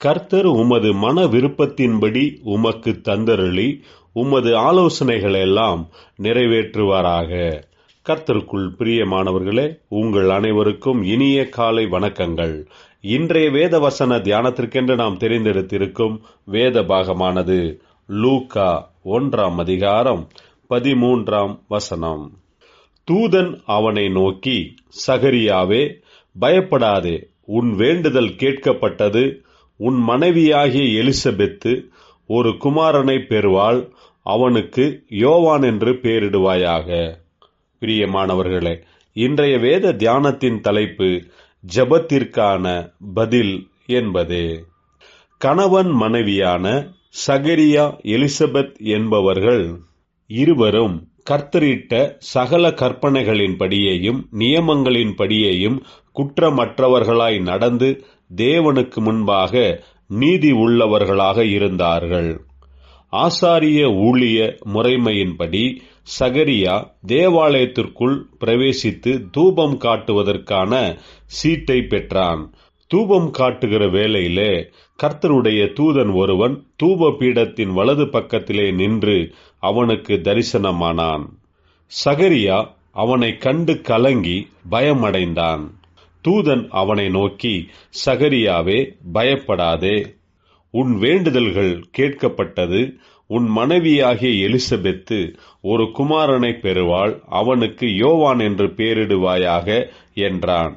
கர்த்தர் உமது மன விருப்பத்தின்படி உமக்கு தந்தருளி உமது ஆலோசனைகளெல்லாம் நிறைவேற்றுவாராக. கர்த்தருக்குள் பிரியமானவர்களே, உங்கள் அனைவருக்கும் இனிய காலை வணக்கங்கள். இன்றைய வேத வசன தியானத்திற்கென்று நாம் தெரிந்தெடுத்திருக்கும் வேத பாகமானது லூக்கா 1 அதிகாரம் 13 தூதன் அவனை நோக்கி, சகரியாவே, பயப்படாதே, உன் வேண்டுதல் கேட்கப்பட்டது. உன் மனைவியாகிய எலிசபெத்து ஒரு குமாரனை பெறுவாள். அவனுக்கு யோவான் என்று பெயரிடுவாயாக. பிரியமானவர்களே, இன்றைய வேத தியானத்தின் தலைப்பு ஜெபத்திற்கான பதில் என்பதே. கணவன் மனைவியான சகரியா எலிசபெத் என்பவர்கள் இருவரும் கர்த்தரிட்ட சகல கற்பனைகளின்படியேயும் நியமங்களின்படியேயும் குற்றமற்றவர்களாய் நடந்து தேவனுக்கு முன்பாக நீதி உள்ளவர்களாக இருந்தார்கள். ஆசாரிய ஊழிய முறைமையின்படி சகரியா தேவாலயத்திற்குள் பிரவேசித்து தூபம் காட்டுவதற்கான சீட்டை பெற்றான். தூபம் காட்டுகிற வேளையிலே கர்த்தருடைய தூதன் ஒருவன் தூப பீடத்தின் வலது பக்கத்திலே நின்று அவனுக்கு தரிசனமானான். சகரியா அவனை கண்டு கலங்கி பயமடைந்தான். தூதன் அவனை நோக்கி, சகரியாவே, பயப்படாதே, உன் வேண்டுதல்கள் கேட்கப்பட்டது. உன் மனைவியாகிய எலிசபெத்து ஒரு குமாரனை பெறுவாள். அவனுக்கு யோவான் என்று பெயரிடுவாயாக என்றான்.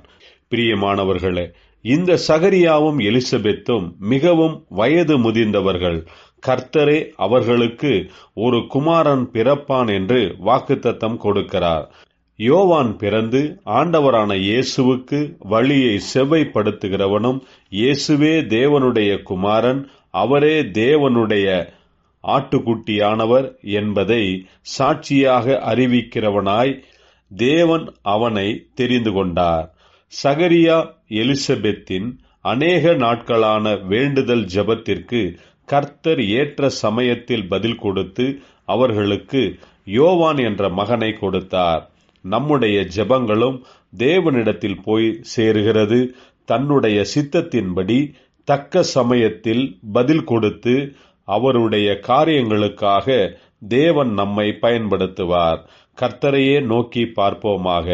பிரியமானவர்களே, இந்த சகரியாவும் எலிசபெத்தும் மிகவும் வயது முதிர்ந்தவர்கள். கர்த்தரே அவர்களுக்கு ஒரு குமாரன் பிறப்பான் என்று வாக்குத்தத்தம் கொடுக்கிறார். யோவான் பிறந்து ஆண்டவரான இயேசுவுக்கு வழியை செவ்வைப்படுத்துகிறவனும், இயேசுவே தேவனுடைய குமாரன், அவரே தேவனுடைய ஆட்டுக்குட்டியானவர் என்பதை சாட்சியாக அறிவிக்கிறவனாய் தேவன் அவனை தெரிந்து கொண்டார். சகரியா எலிசபெத்தின் அநேக நாட்களான வேண்டுதல் ஜெபத்திற்கு கர்த்தர் ஏற்ற சமயத்தில் பதில் கொடுத்து அவர்களுக்கு யோவான் என்ற மகனை கொடுத்தார். நம்முடைய ஜெபங்களும் தேவனிடத்தில் போய் சேருகிறது. தன்னுடைய சித்தத்தின்படி தக்க சமயத்தில் பதில் கொடுத்து அவருடைய காரியங்களுக்காக தேவன் நம்மை பயன்படுத்துவார். கர்த்தரையே நோக்கி பார்ப்போமாக.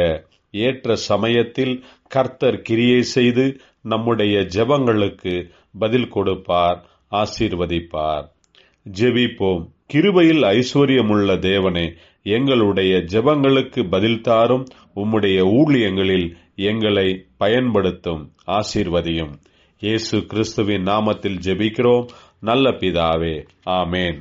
ஏற்ற சமயத்தில் கர்த்தர் கிரியை செய்து நம்முடைய ஜெபங்களுக்கு பதில் கொடுப்பார், ஆசீர்வதிப்பார். ஜெபிப்போம். கிருபையில் ஐஸ்வர்யமுள்ள தேவனே, எங்களுடைய ஜெபங்களுக்கு பதில் தாரும். உம்முடைய ஊழியங்களில் எங்களை பயன்படுத்தும், ஆசீர்வதியும். இயேசு கிறிஸ்துவின் நாமத்தில் ஜெபிக்கிறோம் நல்ல பிதாவே, ஆமேன்.